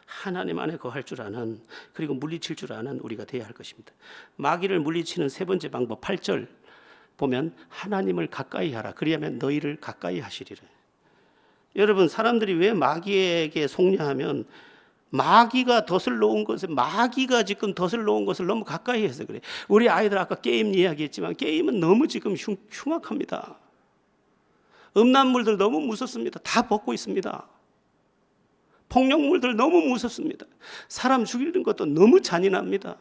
하나님 안에 거할 줄 아는, 그리고 물리칠 줄 아는 우리가 되어야 할 것입니다. 마귀를 물리치는 세 번째 방법 8절 보면 하나님을 가까이 하라. 그리하면 너희를 가까이 하시리라. 여러분, 사람들이 왜 마귀에게 속냐하면 마귀가 지금 덫을 놓은 것을 너무 가까이 해서 그래. 우리 아이들 아까 게임 이야기했지만 게임은 너무 지금 흉악합니다. 음란물들 너무 무섭습니다. 다 벗고 있습니다. 폭력물들 너무 무섭습니다. 사람 죽이는 것도 너무 잔인합니다.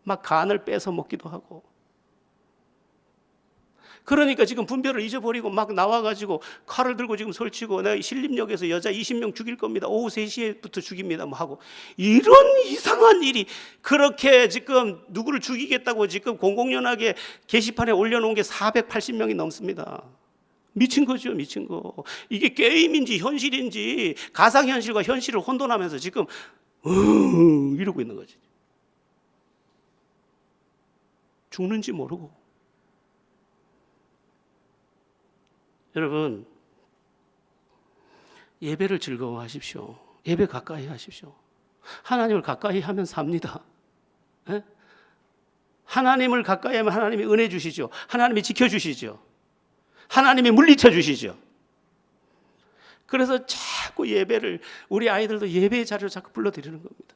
막 간을 뺏어 먹기도 하고. 그러니까 지금 분별을 잊어버리고 막 나와가지고 칼을 들고 지금 설치고 내가 신림역에서 여자 20명 죽일 겁니다. 오후 3시부터 죽입니다. 뭐 하고 이런 이상한 일이 그렇게 지금 누구를 죽이겠다고 지금 공공연하게 게시판에 올려놓은 게 480명이 넘습니다. 미친 거죠, 미친 거. 이게 게임인지 현실인지 가상현실과 현실을 혼돈하면서 지금 이러고 있는 거지. 죽는지 모르고. 여러분, 예배를 즐거워하십시오. 예배 가까이 하십시오. 하나님을 가까이 하면 삽니다. 에? 하나님을 가까이 하면 하나님이 은혜 주시죠. 하나님이 지켜주시죠. 하나님이 물리쳐 주시죠. 그래서 자꾸 예배를, 우리 아이들도 예배의 자리로 자꾸 불러드리는 겁니다.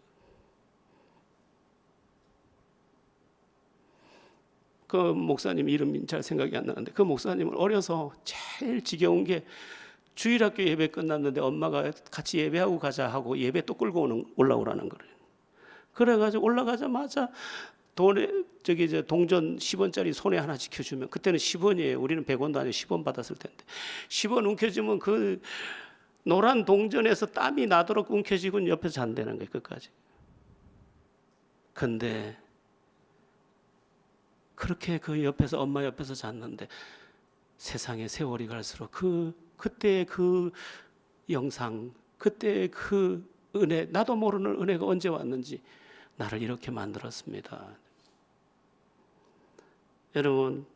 그 목사님 이름이 잘 생각이 안 나는데 그 목사님은 어려서 제일 지겨운 게 주일학교 예배 끝났는데 엄마가 같이 예배하고 가자 하고 예배 또 끌고 올라오라는 거예요. 그래가지고 올라가자마자 동전 10원짜리 손에 하나 지켜주면, 그때는 10원이에요. 우리는 100원도 아니고 10원 받았을 텐데 10원 움켜쥐면 그 노란 동전에서 땀이 나도록 움켜쥐고 옆에서 잔다는 거예요. 끝까지. 근데 그렇게 그 옆에서, 엄마 옆에서 잤는데 세상에 세월이 갈수록 그때의 그 영상, 그때의 그 은혜, 나도 모르는 은혜가 언제 왔는지 나를 이렇게 만들었습니다. 여러분,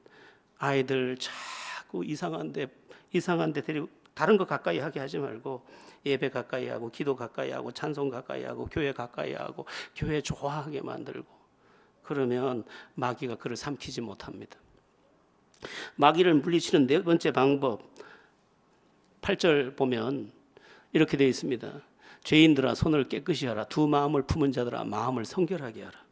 아이들 자꾸 이상한데 이상한 데 데리고 다른 거 가까이 하게 하지 말고 예배 가까이 하고 기도 가까이 하고 찬송 가까이 하고 교회 가까이 하고 교회 좋아하게 만들고 그러면 마귀가 그를 삼키지 못합니다. 마귀를 물리치는 네 번째 방법 8절 보면 이렇게 되어 있습니다. 죄인들아 손을 깨끗이 하라. 두 마음을 품은 자들아 마음을 성결하게 하라.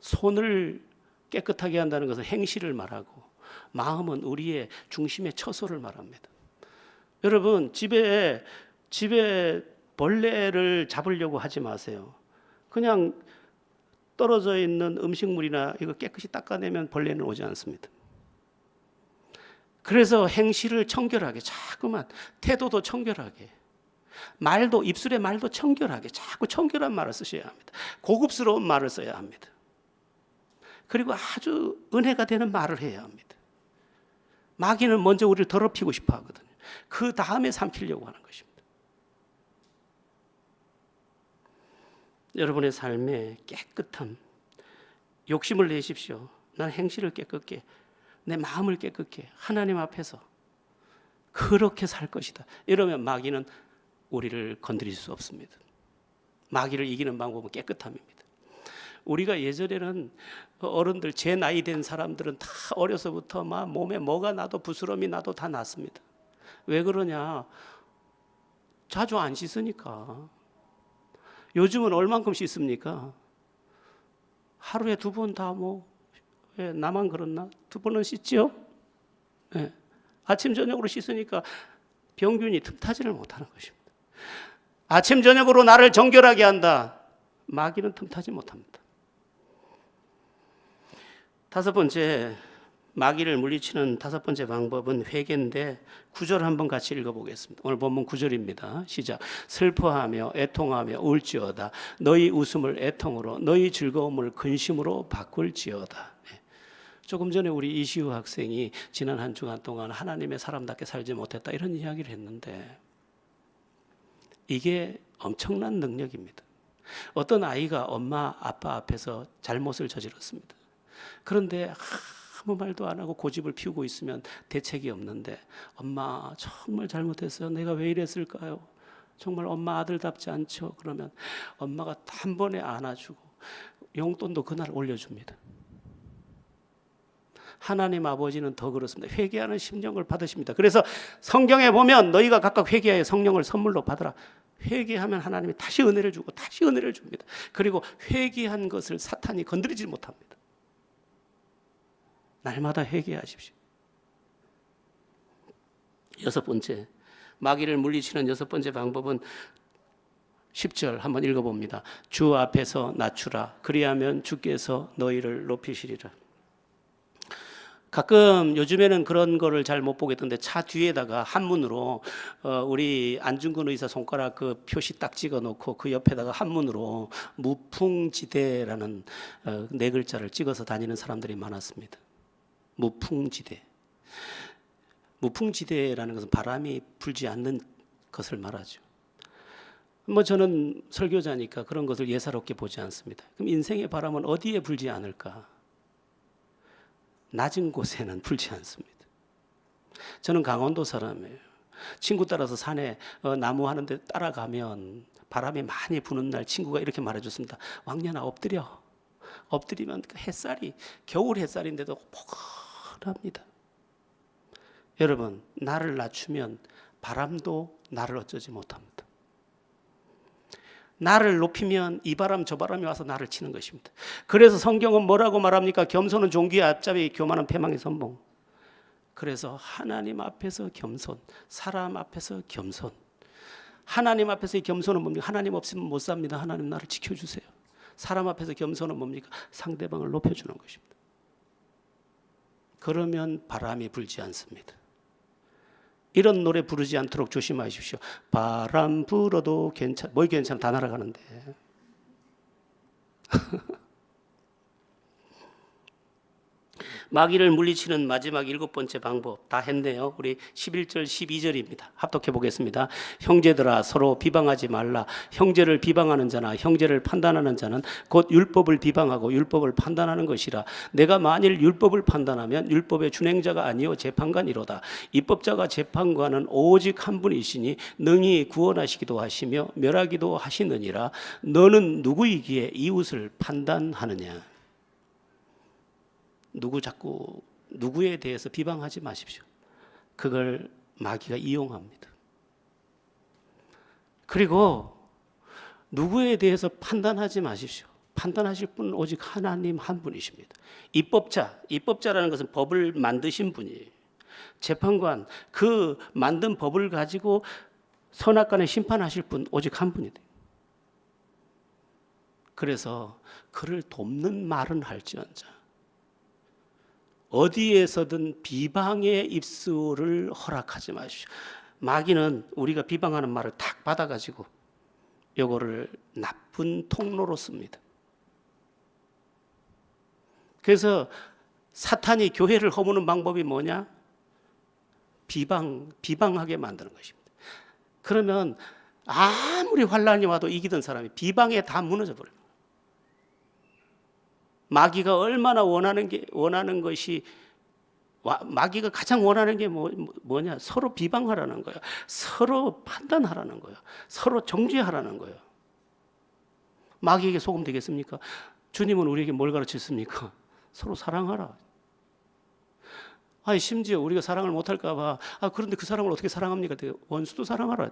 손을 깨끗하게 한다는 것은 행실을 말하고 마음은 우리의 중심의 처소를 말합니다. 여러분 집에 벌레를 잡으려고 하지 마세요. 그냥 떨어져 있는 음식물이나 이거 깨끗이 닦아내면 벌레는 오지 않습니다. 그래서 행실을 청결하게 자꾸만 태도도 청결하게 말도 입술의 말도 청결하게 자꾸 청결한 말을 쓰셔야 합니다. 고급스러운 말을 써야 합니다. 그리고 아주 은혜가 되는 말을 해야 합니다. 마귀는 먼저 우리를 더럽히고 싶어 하거든요. 그 다음에 삼키려고 하는 것입니다. 여러분의 삶에 깨끗함, 욕심을 내십시오. 난 행실을 깨끗게, 내 마음을 깨끗게 하나님 앞에서 그렇게 살 것이다. 이러면 마귀는 우리를 건드릴 수 없습니다. 마귀를 이기는 방법은 깨끗함입니다. 우리가 예전에는 어른들 제 나이 된 사람들은 다 어려서부터 막 몸에 뭐가 나도 부스럼이 나도 다 났습니다. 왜 그러냐? 자주 안 씻으니까. 요즘은 얼만큼 씻습니까? 하루에 2번 다 뭐 나만 그렇나? 2번은 씻죠? 네. 아침 저녁으로 씻으니까 병균이 틈타지를 못하는 것입니다. 아침 저녁으로 나를 정결하게 한다. 마귀는 틈타지 못합니다. 5번째, 마귀를 물리치는 5번째 방법은 회개인데 9절 한번 같이 읽어보겠습니다. 오늘 본문 9절입니다. 시작. 슬퍼하며 애통하며 울지어다. 너희 웃음을 애통으로 너희 즐거움을 근심으로 바꿀지어다. 조금 전에 우리 이시우 학생이 지난 한 주간 동안 하나님의 사람답게 살지 못했다 이런 이야기를 했는데 이게 엄청난 능력입니다. 어떤 아이가 엄마 아빠 앞에서 잘못을 저질렀습니다. 그런데 아무 말도 안 하고 고집을 피우고 있으면 대책이 없는데 엄마 정말 잘못했어요. 내가 왜 이랬을까요? 정말 엄마 아들답지 않죠. 그러면 엄마가 한 번에 안아주고 용돈도 그날 올려줍니다. 하나님 아버지는 더 그렇습니다. 회개하는 심령을 받으십니다. 그래서 성경에 보면 너희가 각각 회개하여 성령을 선물로 받으라. 회개하면 하나님이 다시 은혜를 주고 다시 은혜를 줍니다. 그리고 회개한 것을 사탄이 건드리지 못합니다. 날마다 회개하십시오. 6번째, 마귀를 물리치는 6번째 방법은 10절 한번 읽어봅니다. 주 앞에서 낮추라. 그리하면 주께서 너희를 높이시리라. 가끔 요즘에는 그런 거를 잘 못 보겠던데 차 뒤에다가 한문으로 우리 안중근 의사 손가락 그 표시 딱 찍어놓고 그 옆에다가 한문으로 무풍지대라는 4글자를 찍어서 다니는 사람들이 많았습니다. 무풍지대. 무풍지대라는 것은 바람이 불지 않는 것을 말하죠. 뭐 저는 설교자니까 그런 것을 예사롭게 보지 않습니다. 그럼 인생의 바람은 어디에 불지 않을까? 낮은 곳에는 불지 않습니다. 저는 강원도 사람이에요. 친구 따라서 산에 나무 하는데 따라가면 바람이 많이 부는 날 친구가 이렇게 말해줬습니다. 왕년아 엎드려. 엎드리면 그 햇살이 겨울 햇살인데도 포근합니다. 여러분 나를 낮추면 바람도 나를 어쩌지 못합니다. 나를 높이면 이 바람 저 바람이 와서 나를 치는 것입니다. 그래서 성경은 뭐라고 말합니까? 겸손은 종기의 앞잡이, 교만은 패망의 선봉. 그래서 하나님 앞에서 겸손, 사람 앞에서 겸손. 하나님 앞에서의 겸손은 뭡니까? 하나님 없으면 못 삽니다. 하나님 나를 지켜주세요. 사람 앞에서 겸손은 뭡니까? 상대방을 높여주는 것입니다. 그러면 바람이 불지 않습니다. 이런 노래 부르지 않도록 조심하십시오. 바람 불어도 뭘 괜찮아? 다 날아가는데. 마귀를 물리치는 마지막 7번째 방법 다 했네요. 우리 11절 12절입니다. 합독해 보겠습니다. 형제들아 서로 비방하지 말라. 형제를 비방하는 자나 형제를 판단하는 자는 곧 율법을 비방하고 율법을 판단하는 것이라. 내가 만일 율법을 판단하면 율법의 준행자가 아니요 재판관이로다. 입법자가 재판관은 오직 한 분이시니 능히 구원하시기도 하시며 멸하기도 하시느니라. 너는 누구이기에 이웃을 판단하느냐. 자꾸 누구에 대해서 비방하지 마십시오. 그걸 마귀가 이용합니다. 그리고 누구에 대해서 판단하지 마십시오. 판단하실 분은 오직 하나님 한 분이십니다. 입법자라는 것은 법을 만드신 분이에요. 재판관, 그 만든 법을 가지고 선악간에 심판하실 분 오직 한 분이다. 그래서 그를 돕는 말은 할지언정 어디에서든 비방의 입술을 허락하지 마십시오. 마귀는 우리가 비방하는 말을 탁 받아가지고 요거를 나쁜 통로로 씁니다. 그래서 사탄이 교회를 허무는 방법이 뭐냐? 비방하게 만드는 것입니다. 그러면 아무리 환란이 와도 이기던 사람이 비방에 다 무너져 버려요. 마귀가 얼마나 원하는 것이 마귀가 가장 원하는 게 뭐냐? 서로 비방하라는 거예요. 서로 판단하라는 거예요. 서로 정죄하라는 거예요. 마귀에게 소금 되겠습니까? 주님은 우리에게 뭘 가르쳤습니까? 서로 사랑하라. 아니 심지어 우리가 사랑을 못할까 봐 그런데 그 사람을 어떻게 사랑합니까? 원수도 사랑하라.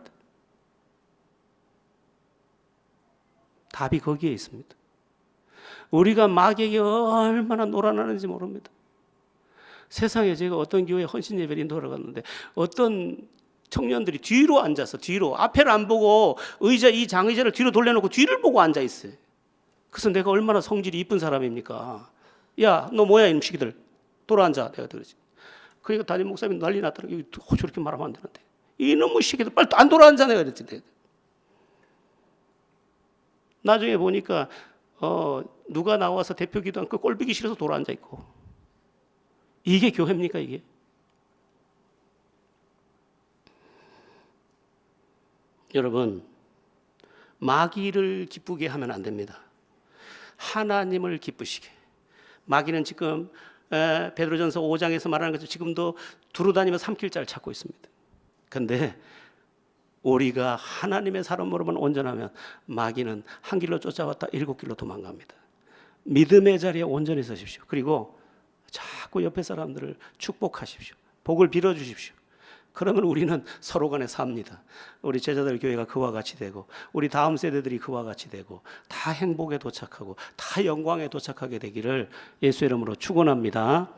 답이 거기에 있습니다. 우리가 마귀에게 얼마나 놀아나는지 모릅니다. 세상에 제가 어떤 교회 헌신 예배를 인도하러 갔는데 어떤 청년들이 뒤로 앉아서 앞에를 안 보고 이 장의자를 뒤로 돌려놓고 뒤를 보고 앉아 있어요. 그래서 내가 얼마나 성질이 이쁜 사람입니까? 야, 너 뭐야 이놈 시기들 돌아앉아. 내가 그러지. 그러니까 담임 목사님이 난리 났더라고요. 저렇게 말하면 안 되는데 이놈의 시기들 빨리 안 돌아앉아. 내가 그랬지. 나중에 보니까 누가 나와서 대표 기도한 그 꼴보기 싫어서 돌아앉아 있고. 이게 교회입니까 이게? 여러분 마귀를 기쁘게 하면 안 됩니다. 하나님을 기쁘시게. 마귀는 지금 베드로전서 5장에서 말하는 것처럼 지금도 두루다니며 삼킬자를 찾고 있습니다. 그런데 우리가 하나님의 사람으로만 온전하면 마귀는 한 길로 쫓아왔다 7길로 도망갑니다. 믿음의 자리에 온전히 서십시오. 그리고 자꾸 옆에 사람들을 축복하십시오. 복을 빌어주십시오. 그러면 우리는 서로 간에 삽니다. 우리 제자들 교회가 그와 같이 되고 우리 다음 세대들이 그와 같이 되고 다 행복에 도착하고 다 영광에 도착하게 되기를 예수 이름으로 축원합니다.